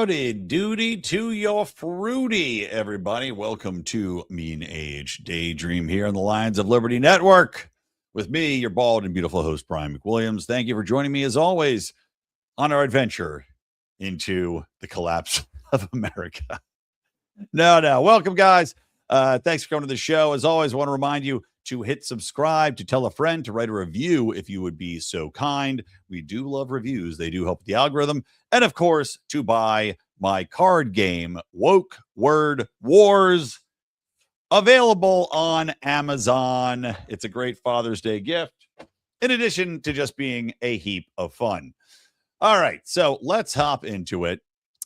Howdy doody to your fruity, everybody. Welcome to Mean Age Daydream here on the Lions of Liberty Network with me, your bald and beautiful host, Brian McWilliams. Thank you for joining me, as always, on our adventure into the collapse of America. No. Welcome, guys. Thanks for coming to the show. As always, I want to remind you to hit subscribe, to tell a friend, to write a review if you would be so kind. We do love reviews. They do help the algorithm. And, of course, to buy my card game, Woke Word Wars, available on Amazon. It's a great Father's Day gift, in addition to just being a heap of fun. All right, so let's hop into it.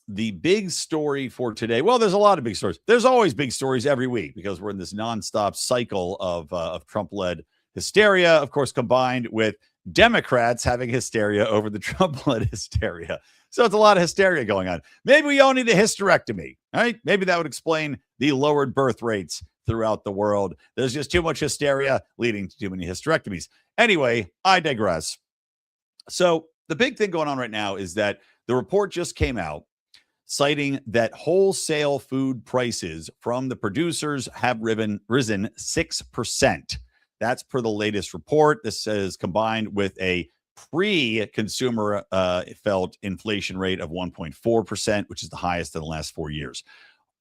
The big story for today. Well, there's a lot of big stories. There's always big stories every week because we're in this nonstop cycle of Trump-led hysteria, of course, combined with Democrats having hysteria over the Trump-led hysteria. So it's a lot of hysteria going on. Maybe we all need a hysterectomy, right? Maybe that would explain the lowered birth rates throughout the world. There's just too much hysteria leading to too many hysterectomies. Anyway, I digress. So the big thing going on right now is that the report just came out citing that wholesale food prices from the producers have risen 6%. That's per the latest report. This is combined with a pre-consumer felt inflation rate of 1.4%, which is the highest in the last 4 years.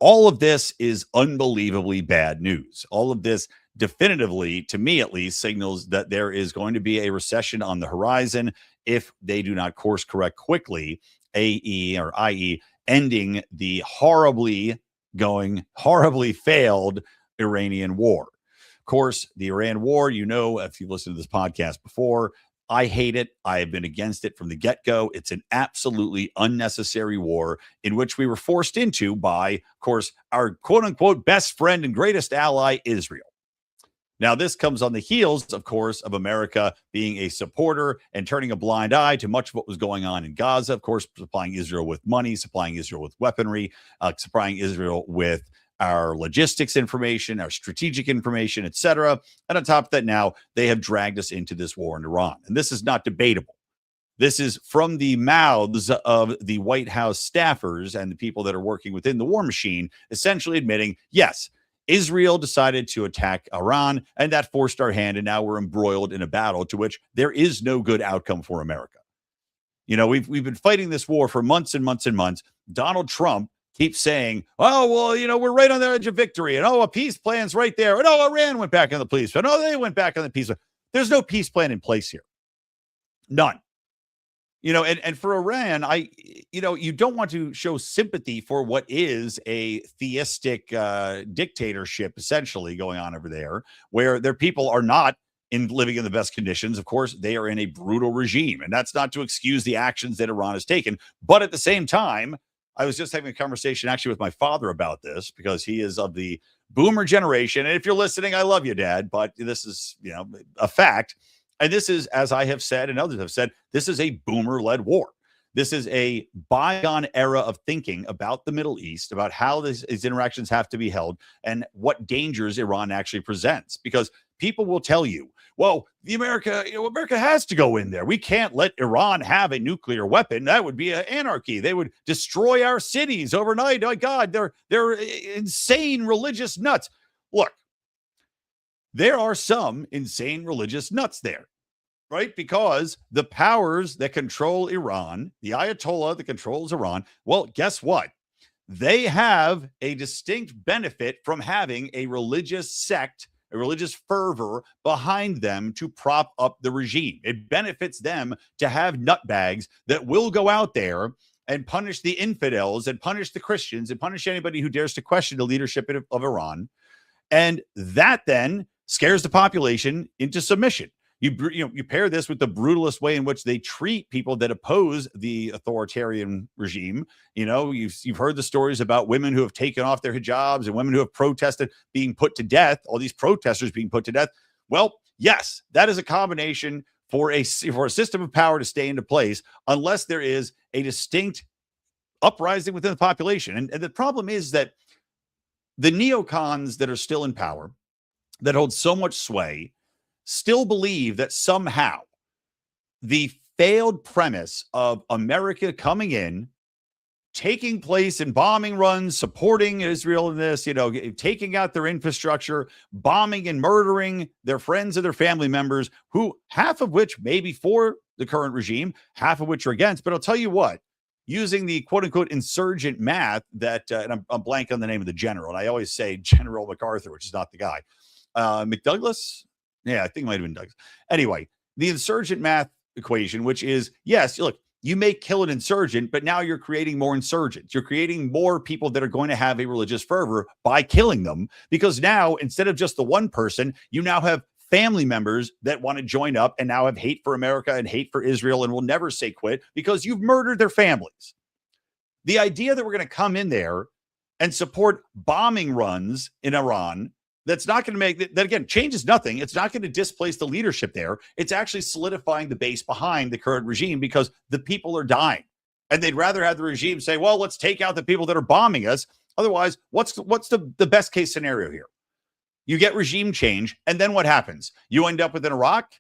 All of this is unbelievably bad news. All of this definitively, to me at least, signals that there is going to be a recession on the horizon if they do not course correct quickly, i.e., ending the horribly failed Iranian war. Of course, the Iran war, you know, if you've listened to this podcast before, I hate it. I have been against it from the get-go. It's an absolutely unnecessary war in which we were forced into by, of course, our quote-unquote best friend and greatest ally, Israel. Now, this comes on the heels, of course, of America being a supporter and turning a blind eye to much of what was going on in Gaza, of course, supplying Israel with money, supplying Israel with weaponry, supplying Israel with our logistics information, our strategic information, etc. And on top of that, now they have dragged us into this war in Iran. And this is not debatable. This is from the mouths of the White House staffers and the people that are working within the war machine, essentially admitting, yes, Israel decided to attack Iran, and that forced our hand, and now we're embroiled in a battle to which there is no good outcome for America. You know, we've been fighting this war for months and months and months. Donald Trump keeps saying, oh, well, you know, we're right on the edge of victory, and oh, a peace plan's right there, and oh, Iran went back on the peace plan, oh, they went back on the peace plan. There's no peace plan in place here. None. You know, and for Iran, you don't want to show sympathy for what is a theistic dictatorship essentially going on over there, where their people are not living in the best conditions. Of course, they are in a brutal regime, and that's not to excuse the actions that Iran has taken. But at the same time, I was just having a conversation actually with my father about this because he is of the boomer generation. And if you're listening, I love you, Dad, but this is, you know, a fact. And this is, as I have said and others have said, this is a boomer-led war. This is a bygone era of thinking about the Middle East, about how these interactions have to be held and what dangers Iran actually presents. Because people will tell you, well, America has to go in there. We can't let Iran have a nuclear weapon. That would be anarchy. They would destroy our cities overnight. Oh, God, they're insane religious nuts. Look, there are some insane religious nuts there, right? Because the powers that control Iran, the Ayatollah that controls Iran, well, guess what? They have a distinct benefit from having a religious sect, a religious fervor behind them to prop up the regime. It benefits them to have nutbags that will go out there and punish the infidels and punish the Christians and punish anybody who dares to question the leadership of Iran. And that then scares the population into submission. You pair this with the brutalist way in which they treat people that oppose the authoritarian regime. You know, you've heard the stories about women who have taken off their hijabs and women who have protested being put to death, all these protesters being put to death. Well, yes, that is a combination for a system of power to stay into place unless there is a distinct uprising within the population. And the problem is that the neocons that are still in power, that hold so much sway, still believe that somehow the failed premise of America coming in taking place in bombing runs, supporting Israel in this, taking out their infrastructure, bombing and murdering their friends and their family members, who half of which may be for the current regime, half of which are against. But I'll tell you what, using the quote unquote insurgent math that, and I'm blank on the name of the general, and I always say General MacArthur, which is not the guy. McDouglas? Yeah, I think it might have been Douglas. Anyway, the insurgent math equation, which is, yes, look, you may kill an insurgent, but now you're creating more insurgents. You're creating more people that are going to have a religious fervor by killing them, because now instead of just the one person, you now have family members that want to join up and now have hate for America and hate for Israel and will never say quit because you've murdered their families. The idea that we're going to come in there and support bombing runs in Iran, that's not going to make that, again, changes nothing. It's not going to displace the leadership there. It's actually solidifying the base behind the current regime because the people are dying. And they'd rather have the regime say, well, let's take out the people that are bombing us. Otherwise, what's the best case scenario here? You get regime change, and then what happens? You end up with an Iraq,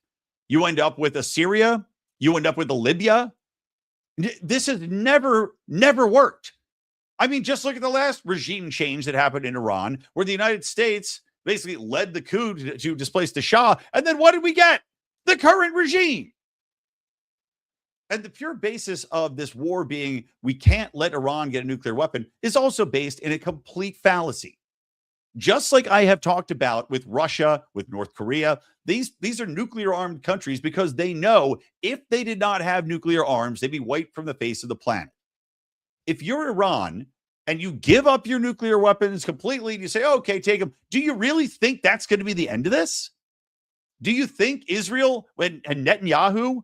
you end up with a Syria, you end up with a Libya. This has never worked. I mean, just look at the last regime change that happened in Iran, where the United States basically led the coup to displace the Shah. And then what did we get? The current regime. And the pure basis of this war being we can't let Iran get a nuclear weapon is also based in a complete fallacy. Just like I have talked about with Russia, with North Korea, these are nuclear armed countries because they know if they did not have nuclear arms, they'd be wiped from the face of the planet. If you're Iran and you give up your nuclear weapons completely and you say, okay, take them, do you really think that's going to be the end of this? Do you think Israel and Netanyahu,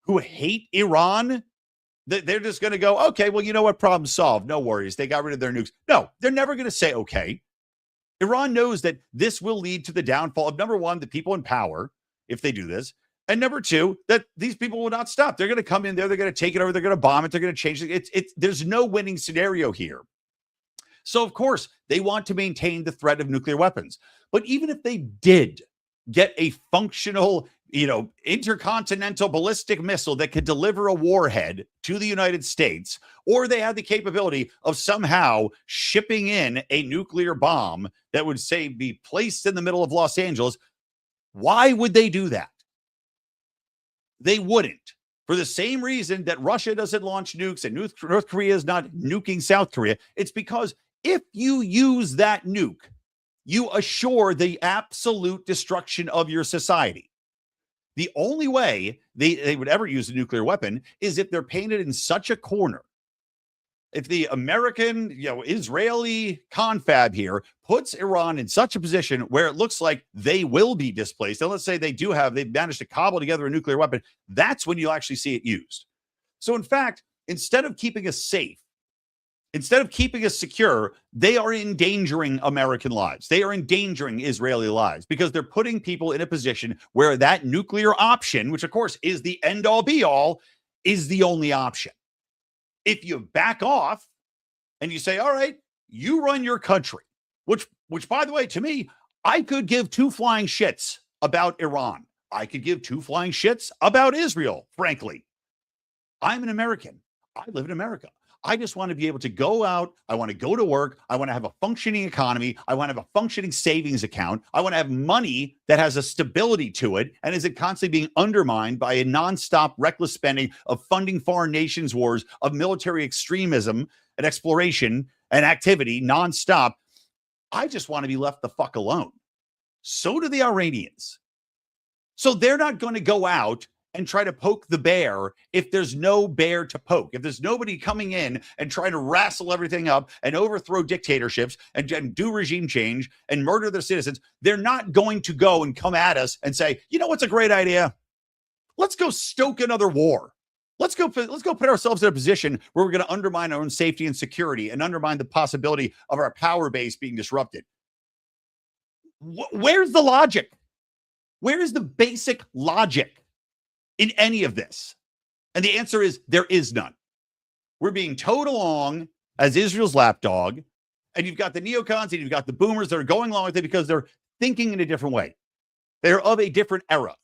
who hate Iran, that they're just going to go, okay, well, you know what, problem solved, no worries, they got rid of their nukes? No, they're never going to say okay. Iran knows that this will lead to the downfall of, number one, the people in power, if they do this, and number two, that these people will not stop. They're going to come in there, they're going to take it over, they're going to bomb it, they're going to change it. There's no winning scenario here. So, of course, they want to maintain the threat of nuclear weapons. But even if they did get a functional, intercontinental ballistic missile that could deliver a warhead to the United States, or they had the capability of somehow shipping in a nuclear bomb that would, say, be placed in the middle of Los Angeles, why would they do that? They wouldn't. For the same reason that Russia doesn't launch nukes and North Korea is not nuking South Korea. It's because if you use that nuke, you assure the absolute destruction of your society. The only way they would ever use a nuclear weapon is if they're painted in such a corner. If the American, Israeli confab here puts Iran in such a position where it looks like they will be displaced, and let's say they've managed to cobble together a nuclear weapon, that's when you'll actually see it used. So in fact, instead of keeping us safe, instead of keeping us secure, they are endangering American lives. They are endangering Israeli lives because they're putting people in a position where that nuclear option, which of course is the end all be all, is the only option. If you back off and you say, all right, you run your country, which by the way, to me, I could give two flying shits about Iran. I could give two flying shits about Israel, frankly. I'm an American. I live in America. I just want to be able to go out. I want to go to work. I want to have a functioning economy. I want to have a functioning savings account. I want to have money that has a stability to it and isn't constantly being undermined by a nonstop reckless spending of funding foreign nations' wars, of military extremism and exploration and activity nonstop. I just want to be left the fuck alone. So do the Iranians. So they're not going to go out and try to poke the bear if there's no bear to poke. If there's nobody coming in and trying to wrestle everything up and overthrow dictatorships and do regime change and murder their citizens, they're not going to go and come at us and say, you know what's a great idea? Let's go stoke another war. Let's go put ourselves in a position where we're going to undermine our own safety and security and undermine the possibility of our power base being disrupted. Where's the logic? Where is the basic logic in any of this? And the answer is there is none. We're being towed along as Israel's lapdog, and you've got the neocons and you've got the boomers that are going along with it because they're thinking in a different way. They're of a different era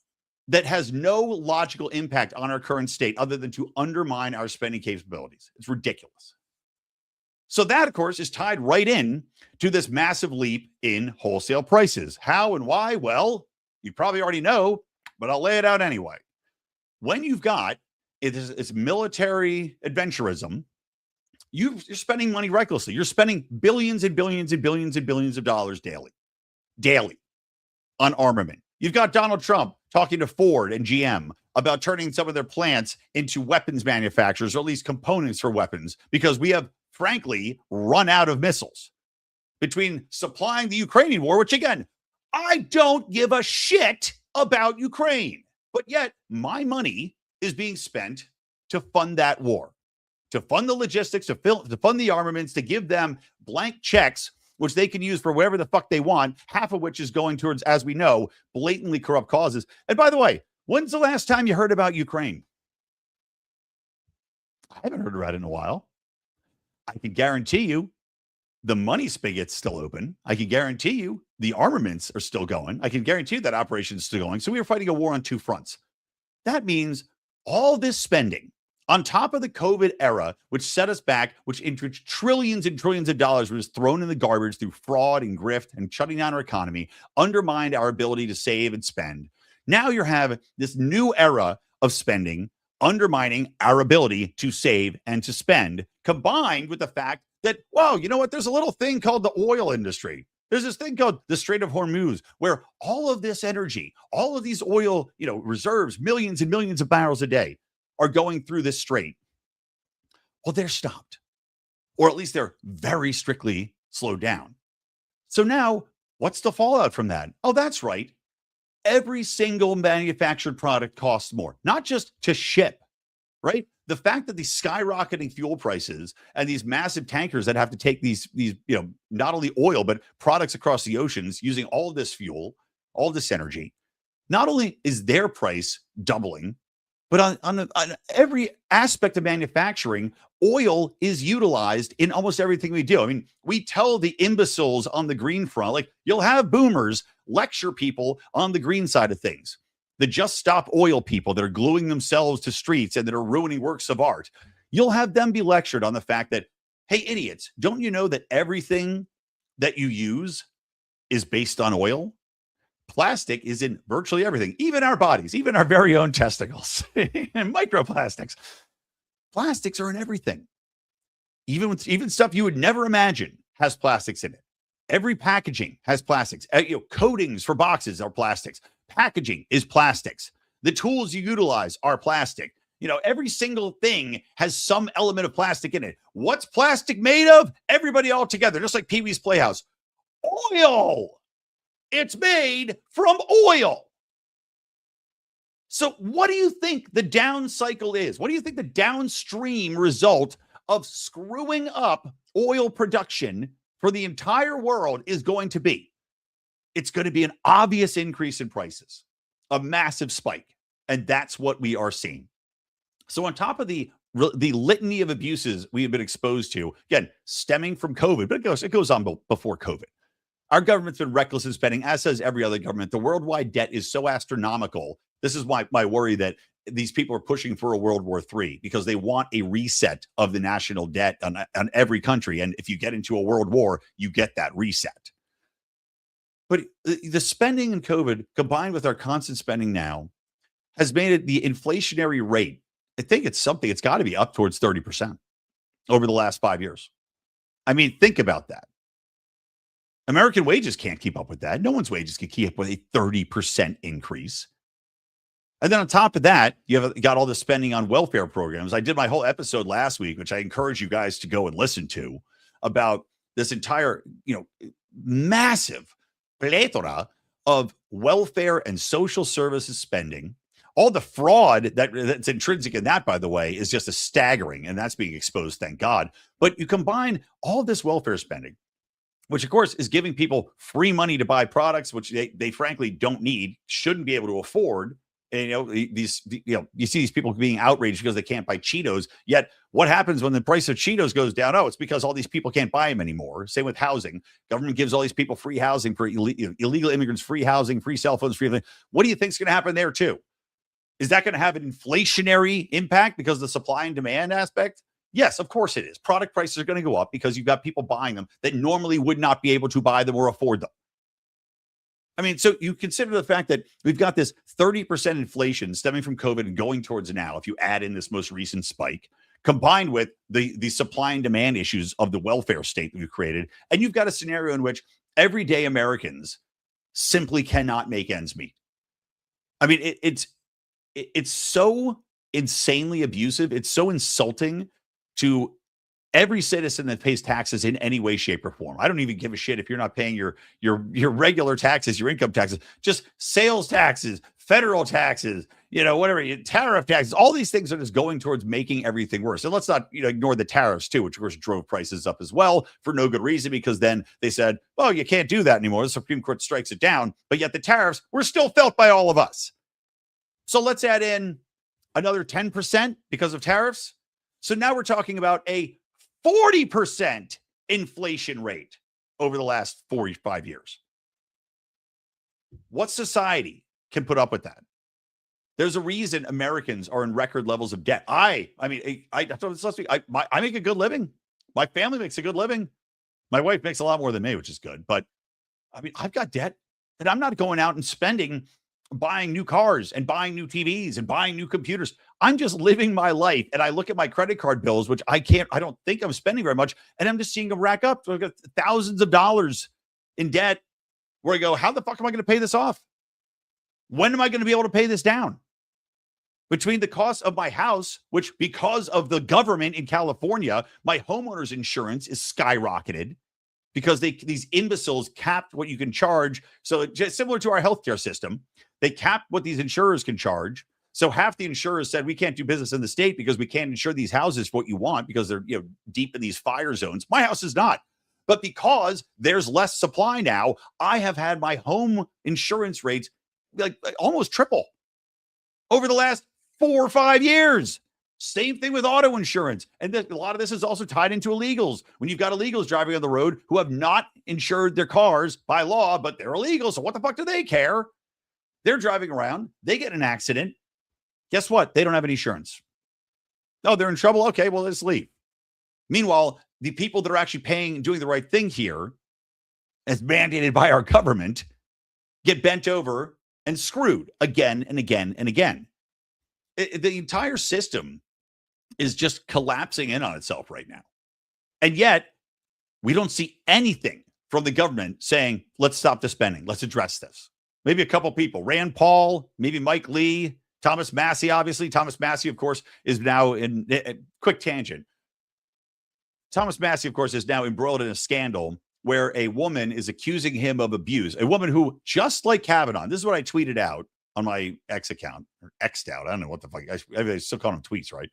that has no logical impact on our current state other than to undermine our spending capabilities. It's ridiculous. So that, of course, is tied right in to this massive leap in wholesale prices. How and why? Well, you probably already know, but I'll lay it out anyway. When you've got it's military adventurism, you're spending money recklessly. You're spending billions and billions and billions and billions of dollars daily on armament. You've got Donald Trump talking to Ford and GM about turning some of their plants into weapons manufacturers, or at least components for weapons, because we have, frankly, run out of missiles. Between supplying the Ukrainian war, which again, I don't give a shit about Ukraine, but yet my money is being spent to fund that war, to fund the logistics, to fund the armaments, to give them blank checks, which they can use for whatever the fuck they want, half of which is going towards, as we know, blatantly corrupt causes. And by the way, when's the last time you heard about Ukraine? I haven't heard about it in a while. I can guarantee you the money spigot's still open. I can guarantee you the armaments are still going. I can guarantee you that operation is still going. So we are fighting a war on two fronts. That means all this spending on top of the COVID era, which set us back, which trillions and trillions of dollars was thrown in the garbage through fraud and grift and shutting down our economy, undermined our ability to save and spend. Now you're having this new era of spending, undermining our ability to save and to spend, combined with the fact that, wow, you know what? There's a little thing called the oil industry. There's this thing called the Strait of Hormuz, where all of this energy, all of these oil, reserves, millions and millions of barrels a day, are going through this strait. Well, they're stopped, or at least they're very strictly slowed down. So now, what's the fallout from that? Oh, that's right. Every single manufactured product costs more, not just to ship, right? The fact that these skyrocketing fuel prices and these massive tankers that have to take these not only oil, but products across the oceans using all of this fuel, all this energy, not only is their price doubling, but on every aspect of manufacturing, oil is utilized in almost everything we do. I mean, we tell the imbeciles on the green front, like you'll have boomers lecture people on the green side of things. The Just Stop Oil people that are gluing themselves to streets and that are ruining works of art. You'll have them be lectured on the fact that, hey, idiots, don't you know that everything that you use is based on oil? Plastic is in virtually everything, even our bodies, even our very own testicles and microplastics. Plastics are in everything. Even stuff you would never imagine has plastics in it. Every packaging has plastics. Coatings for boxes are plastics. Packaging is plastics. The tools you utilize are plastic. Every single thing has some element of plastic in it. What's plastic made of? Everybody all together, just like Pee-wee's Playhouse. Oil. It's made from oil. So what do you think the down cycle is? What do you think the downstream result of screwing up oil production for the entire world is going to be? It's going to be an obvious increase in prices, a massive spike. And that's what we are seeing. So on top of the litany of abuses we have been exposed to, again, stemming from COVID, but it goes on before COVID. Our government's been reckless in spending, as says every other government. The worldwide debt is so astronomical. This is why my worry that these people are pushing for a World War III, because they want a reset of the national debt on every country. And if you get into a world war, you get that reset. But the spending in COVID, combined with our constant spending now, has made it the inflationary rate. I think it's got to be up towards 30% over the last 5 years. I mean, think about that. American wages can't keep up with that. No one's wages can keep up with a 30% increase. And then on top of that, you got all the spending on welfare programs. I did my whole episode last week, which I encourage you guys to go and listen to, about this entire, massive plethora of welfare and social services spending. All the fraud that's intrinsic in that, by the way, is just staggering, and that's being exposed, thank God. But you combine all this welfare spending, which of course is giving people free money to buy products which they frankly don't need, shouldn't be able to afford. And you see these people being outraged because they can't buy Cheetos. Yet what happens when the price of Cheetos goes down? Oh, it's because all these people can't buy them anymore. Same with housing. Government gives all these people free housing for illegal immigrants, free housing, free cell phones, free everything. What do you think is going to happen there too? Is that going to have an inflationary impact because of the supply and demand aspect? Yes, of course it is. Product prices are going to go up because you've got people buying them that normally would not be able to buy them or afford them. I mean, so you consider the fact that we've got this 30% inflation stemming from COVID and going towards now, if you add in this most recent spike, combined with the supply and demand issues of the welfare state that we've created. And you've got a scenario in which everyday Americans simply cannot make ends meet. I mean, it's so insanely abusive. It's so insulting to every citizen that pays taxes in any way, shape, or form. I don't even give a shit if you're not paying your regular taxes, your income taxes, just sales taxes, federal taxes, whatever, tariff taxes. All these things are just going towards making everything worse. And let's not ignore the tariffs too, which of course drove prices up as well for no good reason, because then they said, well, you can't do that anymore. The Supreme Court strikes it down. But yet the tariffs were still felt by all of us. So let's add in another 10% because of tariffs. So now we're talking about a 40% inflation rate over the last 45 years. What society can put up with that? There's a reason Americans are in record levels of debt. I mean, I told this last week, I make a good living. My family makes a good living. My wife makes a lot more than me, which is good. But I mean, I've got debt that I'm not going out and spending, buying new cars and buying new TVs and buying new computers. I'm just living my life. And I look at my credit card bills, which I don't think I'm spending very much. And I'm just seeing them rack up. So I've got thousands of dollars in debt where I go, how the fuck am I going to pay this off? When am I going to be able to pay this down? Between the cost of my house, which because of the government in California, my homeowner's insurance is skyrocketed because these imbeciles capped what you can charge. So just similar to our healthcare system, they capped what these insurers can charge. So half the insurers said, we can't do business in the state because we can't insure these houses for what you want because they're deep in these fire zones. My house is not. But because there's less supply now, I have had my home insurance rates like almost triple over the last 4 or 5 years. Same thing with auto insurance. And a lot of this is also tied into illegals. When you've got illegals driving on the road who have not insured their cars by law, but they're illegal. So what the fuck do they care? They're driving around. They get in an accident. Guess what? They don't have any insurance. Oh, they're in trouble. Okay, well, let's leave. Meanwhile, the people that are actually paying, doing the right thing here, as mandated by our government, get bent over and screwed again and again and again. The entire system is just collapsing in on itself right now. And yet, we don't see anything from the government saying, let's stop the spending. Let's address this. Maybe a couple people, Rand Paul, maybe Mike Lee, Thomas Massey, obviously. Thomas Massey, of course, is now in quick tangent. Thomas Massey, of course, is now embroiled in a scandal where a woman is accusing him of abuse. A woman who, just like Kavanaugh, this is what I tweeted out on my X account, or X'd out. I don't know what the fuck. I still call them tweets, right?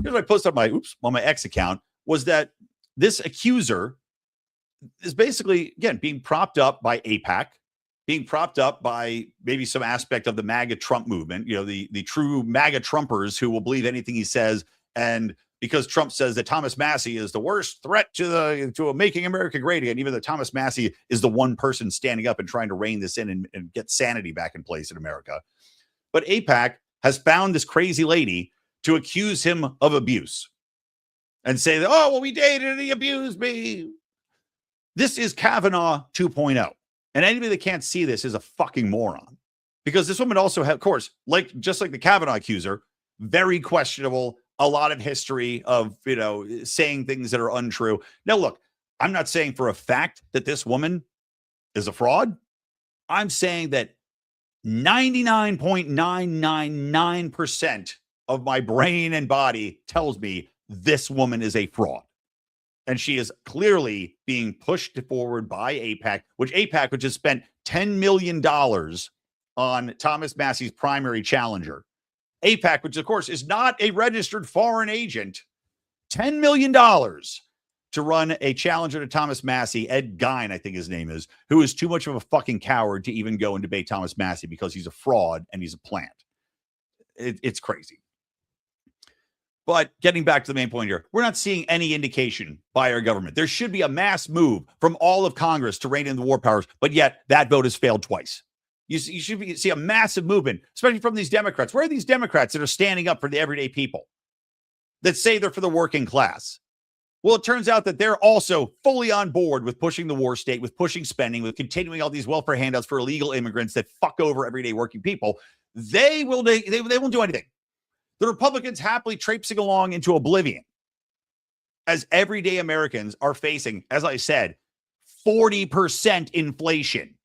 Here's what I posted on my X account, was that this accuser is basically, again, being propped up by AIPAC, being propped up by maybe some aspect of the MAGA Trump movement, the true MAGA Trumpers who will believe anything he says. And because Trump says that Thomas Massey is the worst threat to making America great again, even though Thomas Massey is the one person standing up and trying to rein this in and get sanity back in place in America. But AIPAC has found this crazy lady to accuse him of abuse and say that, oh, well, we dated and he abused me. This is Kavanaugh 2.0. And anybody that can't see this is a fucking moron. Because this woman also had, of course, just like the Kavanaugh accuser, very questionable, a lot of history of, saying things that are untrue. Now, look, I'm not saying for a fact that this woman is a fraud. I'm saying that 99.999% of my brain and body tells me this woman is a fraud. And she is clearly being pushed forward by AIPAC, which has spent $10 million on Thomas Massey's primary challenger. AIPAC, which of course is not a registered foreign agent, $10 million to run a challenger to Thomas Massey, Ed Gein, I think his name is, who is too much of a fucking coward to even go and debate Thomas Massey because he's a fraud and he's a plant. It's crazy. But getting back to the main point here, we're not seeing any indication by our government. There should be a mass move from all of Congress to rein in the war powers, but yet that vote has failed twice. You should see a massive movement, especially from these Democrats. Where are these Democrats that are standing up for the everyday people? that say they're for the working class. Well, it turns out that they're also fully on board with pushing the war state, with pushing spending, with continuing all these welfare handouts for illegal immigrants that fuck over everyday working people. They won't do anything. The Republicans happily traipsing along into oblivion as everyday Americans are facing, as I said, 40% inflation.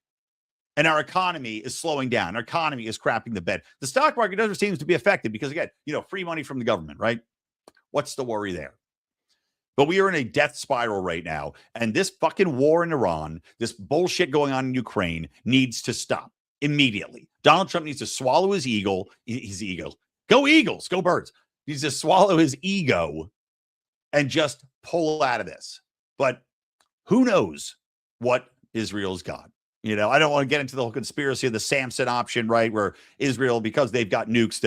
And our economy is slowing down. Our economy is crapping the bed. The stock market doesn't seem to be affected because, again, free money from the government, right? What's the worry there? But we are in a death spiral right now. And this fucking war in Iran, this bullshit going on in Ukraine needs to stop immediately. Donald Trump needs to swallow his ego. His ego. Go Eagles. Go Birds. He needs to swallow his ego and just pull out of this. But who knows what Israel's got? I don't want to get into the whole conspiracy of the Samson option, right? Where Israel, because they've got nukes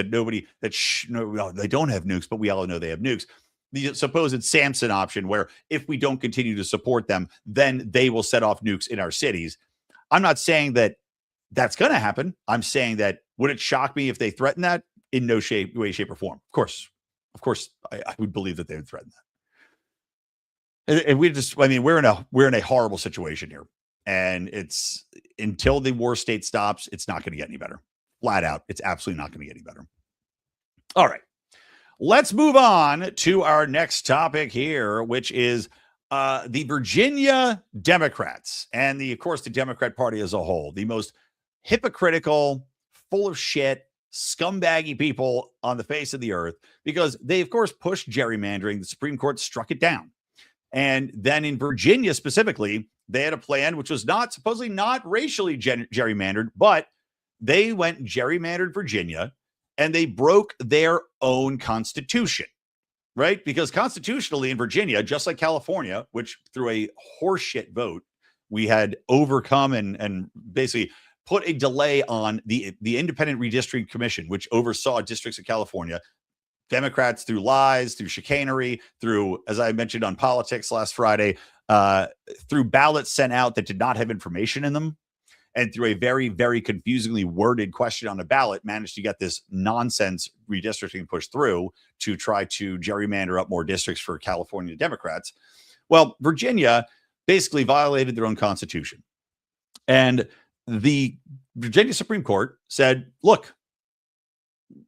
no, they don't have nukes, but we all know they have nukes. The supposed Samson option, where if we don't continue to support them, then they will set off nukes in our cities. I'm not saying that that's going to happen. I'm saying that would it shock me if they threaten that? In no way, shape, or form. Of course, I would believe that they would threaten that. And we're in a horrible situation here. And it's until the war state stops, it's not going to get any better. Flat out, it's absolutely not going to get any better. All right. Let's move on to our next topic here, which is the Virginia Democrats and of course, the Democrat Party as a whole, the most hypocritical, full of shit, scumbaggy people on the face of the earth, because they, of course, pushed gerrymandering. The Supreme Court struck it down. And then in Virginia specifically, they had a plan which was supposedly not racially gerrymandered, but they went gerrymandered Virginia. And they broke their own constitution, right? Because constitutionally in Virginia, just like California, which through a horseshit vote, we had overcome and basically put a delay on the Independent Redistricting Commission, which oversaw districts of California. Democrats, through lies, through chicanery, through, as I mentioned on Politics last Friday, through ballots sent out that did not have information in them, and through a very, very confusingly worded question on a ballot, managed to get this nonsense redistricting pushed through to try to gerrymander up more districts for California Democrats. Well, Virginia basically violated their own constitution. And the Virginia Supreme Court said, look,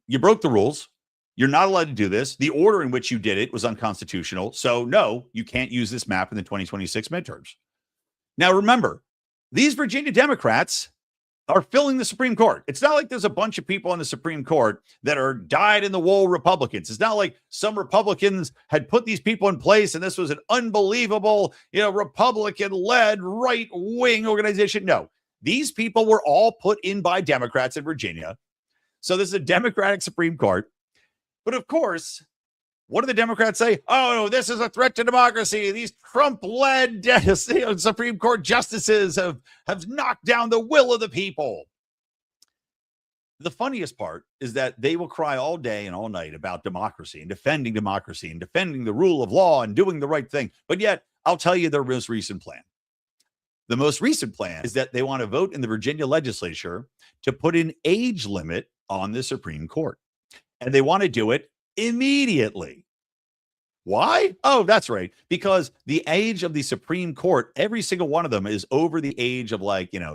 you broke the rules. You're not allowed to do this. The order in which you did it was unconstitutional. So no, you can't use this map in the 2026 midterms. Now, remember, these Virginia Democrats are filling the Supreme Court. It's not like there's a bunch of people on the Supreme Court that are dyed-in-the-wool Republicans. It's not like some Republicans had put these people in place and this was an unbelievable, Republican-led right-wing organization. No, these people were all put in by Democrats in Virginia. So this is a Democratic Supreme Court. But of course, what do the Democrats say? Oh, this is a threat to democracy. These Trump-led Supreme Court justices have knocked down the will of the people. The funniest part is that they will cry all day and all night about democracy and defending the rule of law and doing the right thing. But yet, I'll tell you their most recent plan. The most recent plan is that they want to vote in the Virginia legislature to put an age limit on the Supreme Court. And they want to do it immediately. Why? Oh, that's right. Because the age of the Supreme Court, every single one of them is over the age of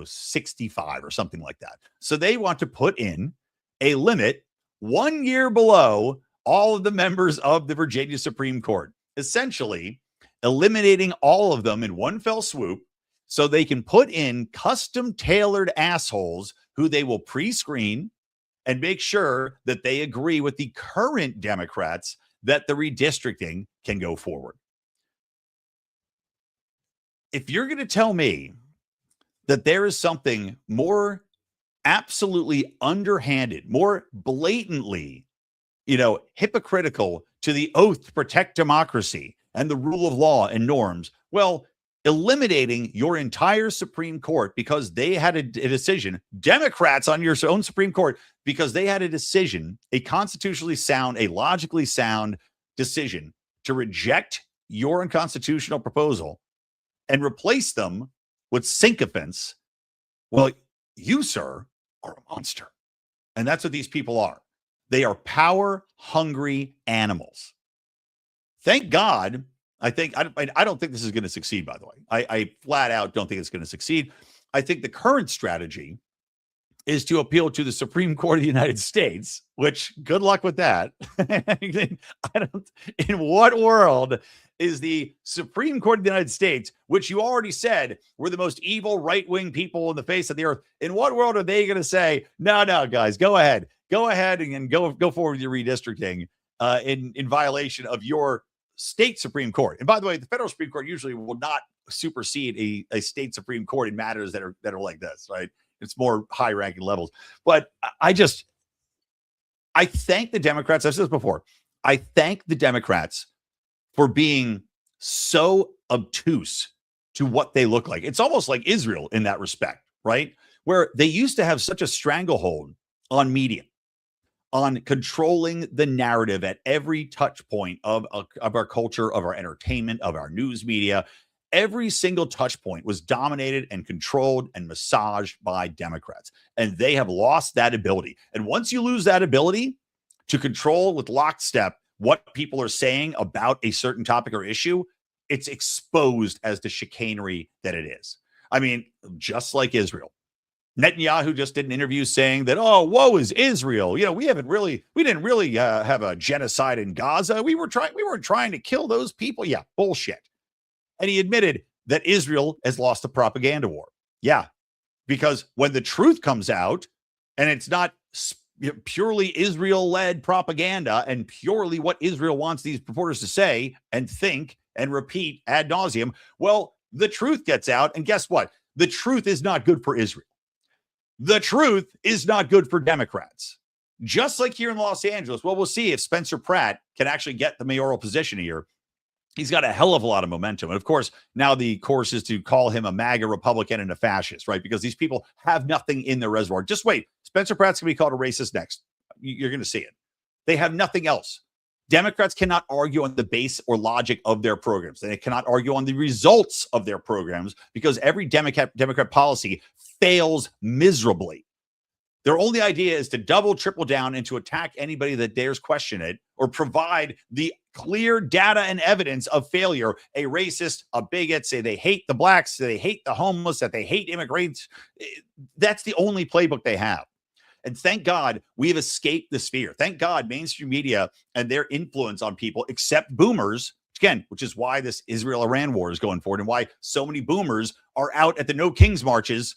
65 or something like that. So they want to put in a limit 1 year below all of the members of the Virginia Supreme Court, essentially eliminating all of them in one fell swoop so they can put in custom tailored assholes who they will pre-screen and make sure that they agree with the current Democrats that the redistricting can go forward. If you're going to tell me that there is something more absolutely underhanded, more blatantly, hypocritical to the oath to protect democracy and the rule of law and norms, well, eliminating your entire Supreme Court because they had a decision, Democrats on your own Supreme Court, because they had a decision, a constitutionally sound, a logically sound decision to reject your unconstitutional proposal and replace them with sycophants. Well, you, sir, are a monster. And that's what these people are. They are power-hungry animals. Thank God. I don't think this is going to succeed, by the way. I flat out don't think it's going to succeed. I think the current strategy is to appeal to the Supreme Court of the United States, which good luck with that. In what world is the Supreme Court of the United States, which you already said were the most evil right-wing people on the face of the earth, in what world are they going to say, no, guys, go ahead and go forward with your redistricting in violation of your state Supreme Court? And by the way, the federal Supreme Court usually will not supersede a state Supreme Court in matters that are like this, right? It's more high-ranking levels. But I thank the Democrats. I've said this before. I thank the Democrats for being so obtuse to what they look like. It's almost like Israel in that respect, right? Where they used to have such a stranglehold on media, on controlling the narrative at every touch point of our culture, of our entertainment, of our news media. Every single touch point was dominated and controlled and massaged by Democrats. And they have lost that ability. And once you lose that ability to control with lockstep what people are saying about a certain topic or issue, it's exposed as the chicanery that it is. I mean, just like Israel. Netanyahu just did an interview saying that, oh, woe is Israel. You know, we didn't really have a genocide in Gaza. We weren't trying to kill those people. Yeah, bullshit. And he admitted that Israel has lost the propaganda war. Yeah, because when the truth comes out and it's not purely Israel-led propaganda and purely what Israel wants these reporters to say and think and repeat ad nauseum, well, the truth gets out. And guess what? The truth is not good for Israel. The truth is not good for Democrats. Just like here in Los Angeles. Well, we'll see if Spencer Pratt can actually get the mayoral position here. He's got a hell of a lot of momentum. And of course, now the course is to call him a MAGA Republican and a fascist, right? Because these people have nothing in their reservoir. Just wait. Spencer Pratt's going to be called a racist next. You're going to see it. They have nothing else. Democrats cannot argue on the base or logic of their programs. They cannot argue on the results of their programs because every Democrat policy fails miserably. Their only idea is to double, triple down and to attack anybody that dares question it or provide the clear data and evidence of failure. A racist, a bigot, say they hate the blacks, they hate the homeless, that they hate immigrants. That's the only playbook they have. And thank God we have escaped the sphere. Thank God mainstream media and their influence on people, except boomers, again, which is why this Israel-Iran war is going forward and why so many boomers are out at the No Kings marches.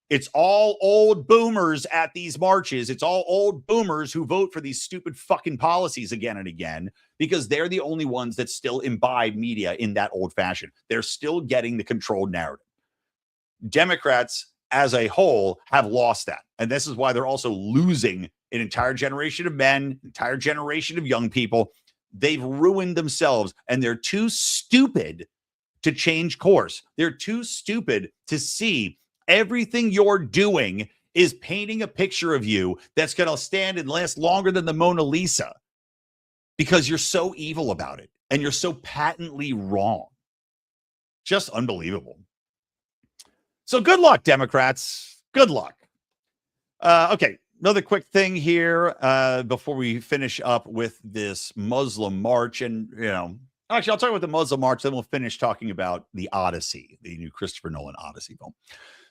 It's all old boomers at these marches. It's all old boomers who vote for these stupid fucking policies again and again because they're the only ones that still imbibe media in that old fashion. They're still getting the controlled narrative. Democrats as a whole have lost that. And this is why they're also losing an entire generation of men, entire generation of young people. They've ruined themselves and they're too stupid to change course. They're too stupid to see everything you're doing is painting a picture of you that's going to stand and last longer than the Mona Lisa because you're so evil about it and you're so patently wrong. Just unbelievable. So good luck, Democrats. Good luck. Okay, another quick thing here before we finish up with this Muslim march. And, actually, I'll talk about the Muslim march, then we'll finish talking about the Odyssey, the new Christopher Nolan Odyssey film.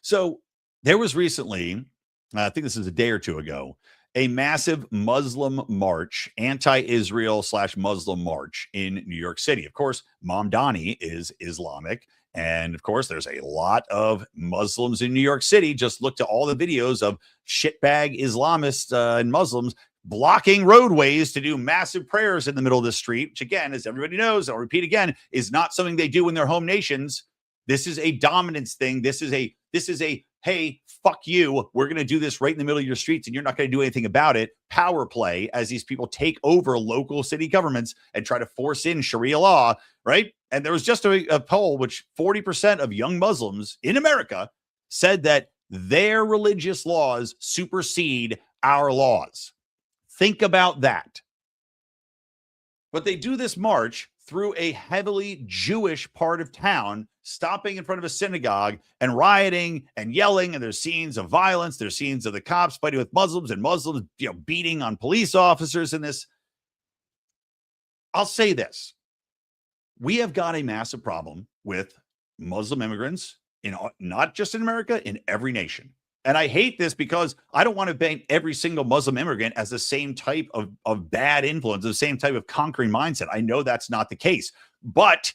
So there was recently, I think this is a day or two ago, a massive Muslim march, anti-Israel / Muslim march in New York City. Of course, Mamdani is Islamic. And of course, there's a lot of Muslims in New York City. Just look to all the videos of shitbag Islamists and Muslims blocking roadways to do massive prayers in the middle of the street, which again, as everybody knows, I'll repeat again, is not something they do in their home nations. This is a dominance thing. This is a, hey, fuck you. We're going to do this right in the middle of your streets and you're not going to do anything about it. Power play as these people take over local city governments and try to force in Sharia law, right? And there was just a poll which 40% of young Muslims in America said that their religious laws supersede our laws. Think about that. But they do this march through a heavily Jewish part of town, stopping in front of a synagogue and rioting and yelling. And there's scenes of violence. There's scenes of the cops fighting with Muslims and Muslims, beating on police officers in this. I'll say this. we have got a massive problem with Muslim immigrants in not just in America, in every nation. And I hate this because I don't want to paint every single Muslim immigrant as the same type of bad influence, the same type of conquering mindset. I know that's not the case, but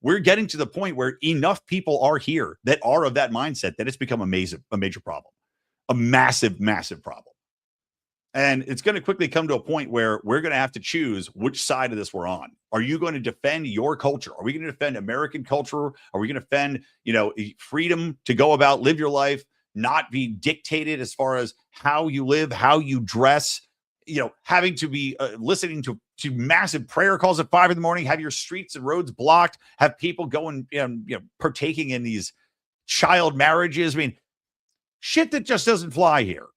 we're getting to the point where enough people are here that are of that mindset that it's become a major problem, a massive, massive problem. And it's going to quickly come to a point where we're going to have to choose which side of this we're on. Are you going to defend your culture? Are we going to defend American culture? Are we going to defend, freedom to go about, live your life, not be dictated as far as how you live, how you dress, having to be listening to massive prayer calls at 5 a.m, have your streets and roads blocked, have people going, partaking in these child marriages. I mean, shit that just doesn't fly here.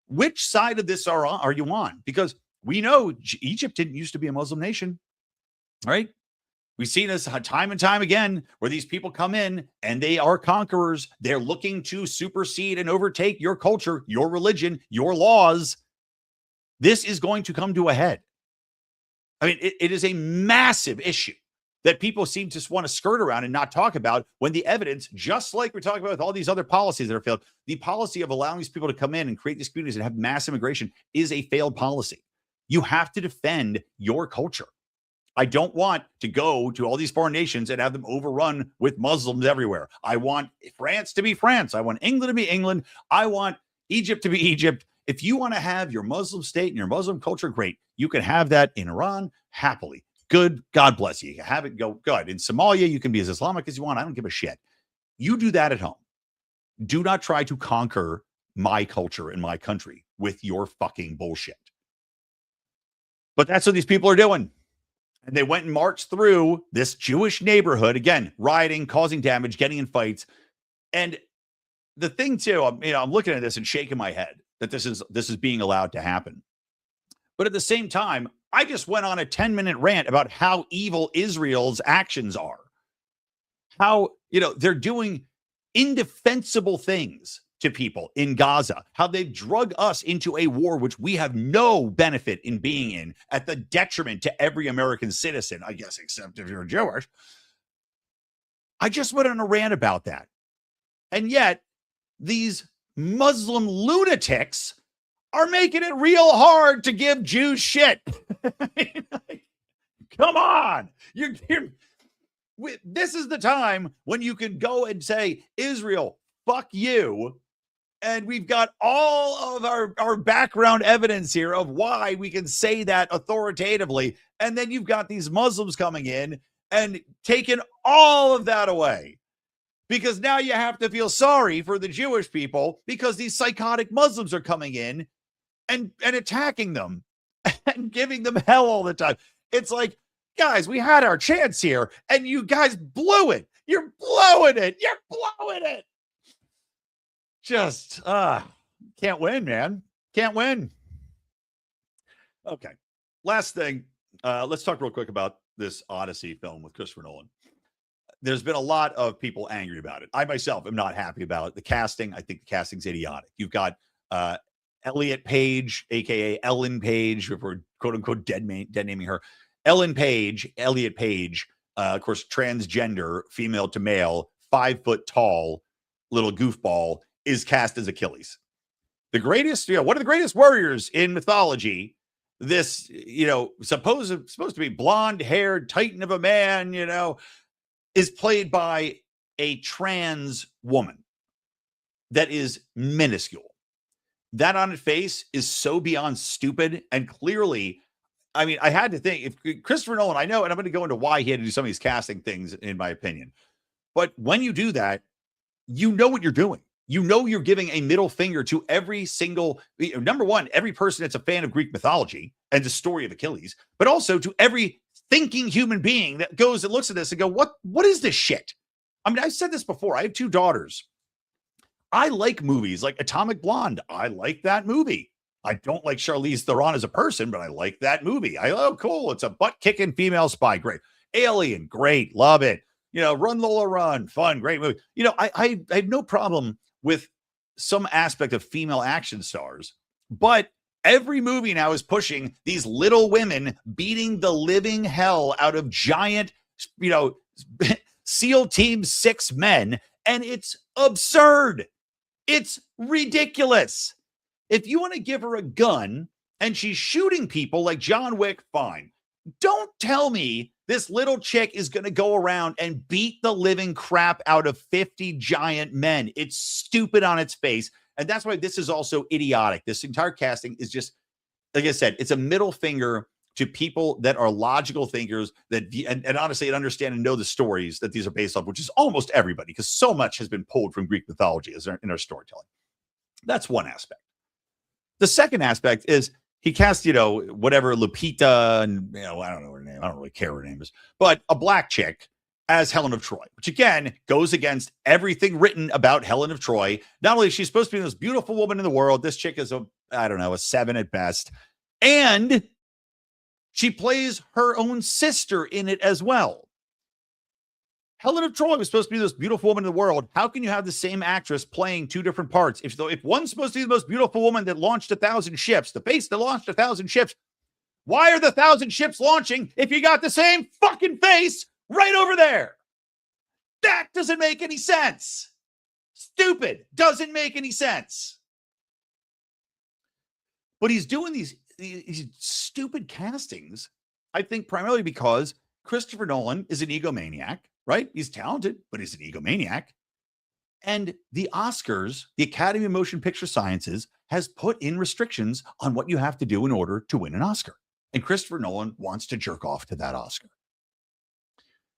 Which side of this are you on? Because we know Egypt didn't used to be a Muslim nation, right? We've seen this time and time again where these people come in and they are conquerors. They're looking to supersede and overtake your culture, your religion, your laws. This is going to come to a head. I mean, it is a massive issue that people seem to want to skirt around and not talk about, when the evidence, just like we're talking about with all these other policies that are failed, the policy of allowing these people to come in and create these communities and have mass immigration is a failed policy. You have to defend your culture. I don't want to go to all these foreign nations and have them overrun with Muslims everywhere. I want France to be France. I want England to be England. I want Egypt to be Egypt. If you want to have your Muslim state and your Muslim culture, great. You can have that in Iran happily. Good. God bless you. You can have it go good. In Somalia, you can be as Islamic as you want. I don't give a shit. You do that at home. Do not try to conquer my culture and my country with your fucking bullshit. But that's what these people are doing. And they went and marched through this Jewish neighborhood, again, rioting, causing damage, getting in fights. And the thing too, I'm looking at this and shaking my head that this is being allowed to happen. But at the same time, I just went on a 10-minute rant about how evil Israel's actions are. How, they're doing indefensible things to people in Gaza. How they've drug us into a war which we have no benefit in being in, at the detriment to every American citizen, I guess, except if you're Jewish. I just went on a rant about that. And yet, these Muslim lunatics are making it real hard to give Jews shit. Come on. This is the time when you can go and say, Israel, fuck you. And we've got all of our background evidence here of why we can say that authoritatively. And then you've got these Muslims coming in and taking all of that away. Because now you have to feel sorry for the Jewish people because these psychotic Muslims are coming in and attacking them and giving them hell all the time. It's like, guys, we had our chance here and you guys blew it. You're blowing it. You're blowing it. Just, can't win, man. Can't win. Okay. Last thing. Let's talk real quick about this Odyssey film with Christopher Nolan. There's been a lot of people angry about it. I myself am not happy about the casting. I think the casting's idiotic. You've got Elliot Page, aka Ellen Page, if we're quote unquote dead naming her. Ellen Page, Elliot Page, of course, transgender, female to male, 5 foot tall, little goofball, is cast as Achilles. The greatest, one of the greatest warriors in mythology. This, supposed to be blonde-haired titan of a man, is played by a trans woman that is minuscule. That on its face is so beyond stupid. And clearly, I mean, I had to think, if Christopher Nolan, I know, and I'm going to go into why he had to do some of these casting things, in my opinion. But when you do that, you know what you're doing. You know you're giving a middle finger to every single, number one, every person that's a fan of Greek mythology and the story of Achilles, but also to every thinking human being that goes and looks at this and go, what is this shit? I mean, I've said this before. I have 2 daughters. I like movies like Atomic Blonde. I like that movie. I don't like Charlize Theron as a person, but I like that movie. Oh, cool. It's a butt-kicking female spy. Great. Alien. Great. Love it. Run Lola Run. Fun. Great movie. I have no problem with some aspect of female action stars, but every movie now is pushing these little women beating the living hell out of giant SEAL Team 6 men, and it's absurd. It's ridiculous. If you want to give her a gun and she's shooting people like John Wick, fine. Don't tell me this little chick is going to go around and beat the living crap out of 50 giant men. It's stupid on its face. And that's why this is also idiotic. This entire casting is just, like I said, it's a middle finger to people that are logical thinkers that and honestly understand and know the stories that these are based off, which is almost everybody, because so much has been pulled from Greek mythology in our storytelling. That's one aspect. The second aspect is he cast, whatever, Lupita, and, I don't know her name. I don't really care what her name is, but a black chick as Helen of Troy, which again goes against everything written about Helen of Troy. Not only is she supposed to be the most beautiful woman in the world, this chick is a 7 at best. And she plays her own sister in it as well. Helen of Troy was supposed to be the most beautiful woman in the world. How can you have the same actress playing two different parts? If one's supposed to be the most beautiful woman that launched 1,000 ships, the base that launched 1,000 ships, why are the 1,000 ships launching if you got the same fucking face right over there? That doesn't make any sense. Stupid. Doesn't make any sense. But he's doing these stupid castings, I think, primarily because Christopher Nolan is an egomaniac, right? He's talented, but he's an egomaniac. And the Oscars, the Academy of Motion Picture Sciences, has put in restrictions on what you have to do in order to win an Oscar. And Christopher Nolan wants to jerk off to that Oscar.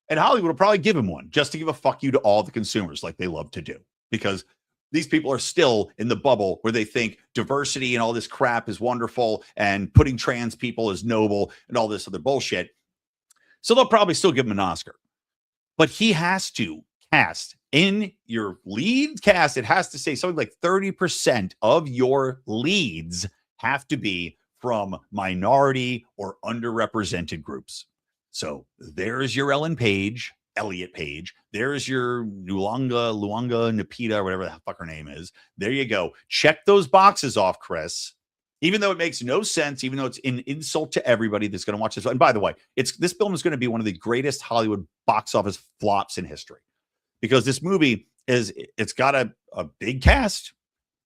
And Hollywood will probably give him one just to give a fuck you to all the consumers like they love to do, because these people are still in the bubble where they think diversity and all this crap is wonderful and putting trans people is noble and all this other bullshit. So they'll probably still give him an Oscar. But he has to cast in your lead cast. It has to say something like 30% of your leads have to be from minority or underrepresented groups. So there's your Elliot Page. There's your Luanga, Napita, or whatever the fuck her name is. There you go. Check those boxes off, Chris. Even though it makes no sense, even though it's an insult to everybody that's going to watch this. And by the way, this film is going to be one of the greatest Hollywood box office flops in history, because this movie it's got a big cast.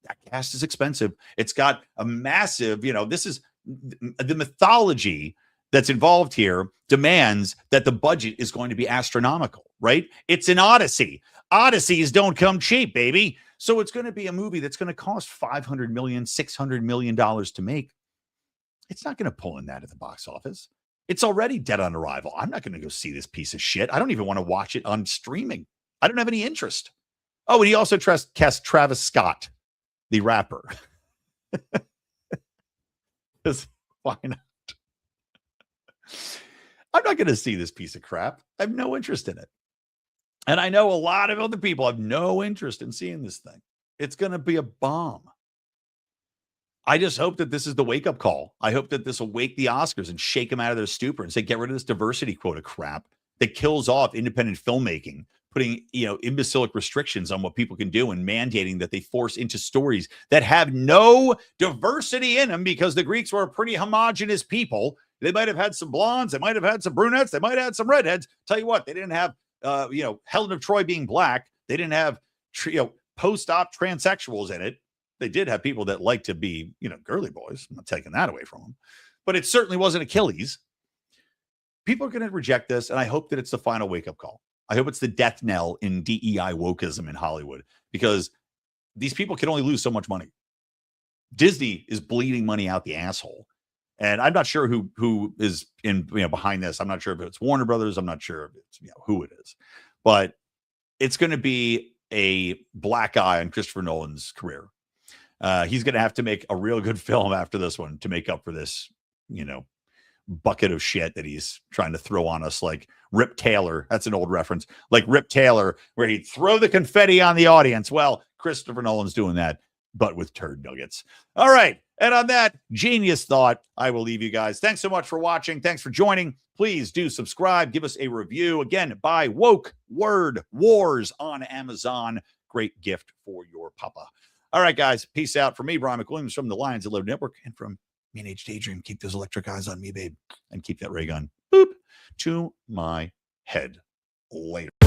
That cast is expensive. It's got a massive, this is the mythology that's involved here demands that the budget is going to be astronomical, right? It's an Odyssey. Odysseys don't come cheap, baby. So it's going to be a movie that's going to cost $500 million, $600 million to make. It's not going to pull in that at the box office. It's already dead on arrival. I'm not going to go see this piece of shit. I don't even want to watch it on streaming. I don't have any interest. Oh, and he also cast Travis Scott, the rapper. Why not? I'm not going to see this piece of crap. I have no interest in it. And I know a lot of other people have no interest in seeing this thing. It's going to be a bomb. I just hope that this is the wake-up call. I hope that this will wake the Oscars and shake them out of their stupor and say, get rid of this diversity quota crap that kills off independent filmmaking, putting, imbecilic restrictions on what people can do and mandating that they force into stories that have no diversity in them, because the Greeks were a pretty homogenous people. They might have had some blondes. They might have had some brunettes. They might have had some redheads. Tell you what, they didn't have, Helen of Troy being black. They didn't have, post-op transsexuals in it. They did have people that like to be, girly boys. I'm not taking that away from them. But it certainly wasn't Achilles. People are going to reject this, and I hope that it's the final wake-up call. I hope it's the death knell in DEI wokeism in Hollywood, because these people can only lose so much money. Disney is bleeding money out the asshole. And I'm not sure who is in behind this. I'm not sure if it's Warner Brothers. I'm not sure if it's who it is, but it's going to be a black eye on Christopher Nolan's career. He's going to have to make a real good film after this one to make up for this, bucket of shit that he's trying to throw on us, like Rip Taylor. That's an old reference, like Rip Taylor, where he'd throw the confetti on the audience. Well, Christopher Nolan's doing that, but with turd nuggets. All right. And on that genius thought, I will leave you guys. Thanks so much for watching. Thanks for joining. Please do subscribe. Give us a review. Again, buy Woke Word Wars on Amazon. Great gift for your papa. All right, guys. Peace out. From me, Brian McWilliams, from the Lions of Live Network, and from Mean Age Daydream. Keep those electric eyes on me, babe. And keep that ray gun, boop, to my head. Later.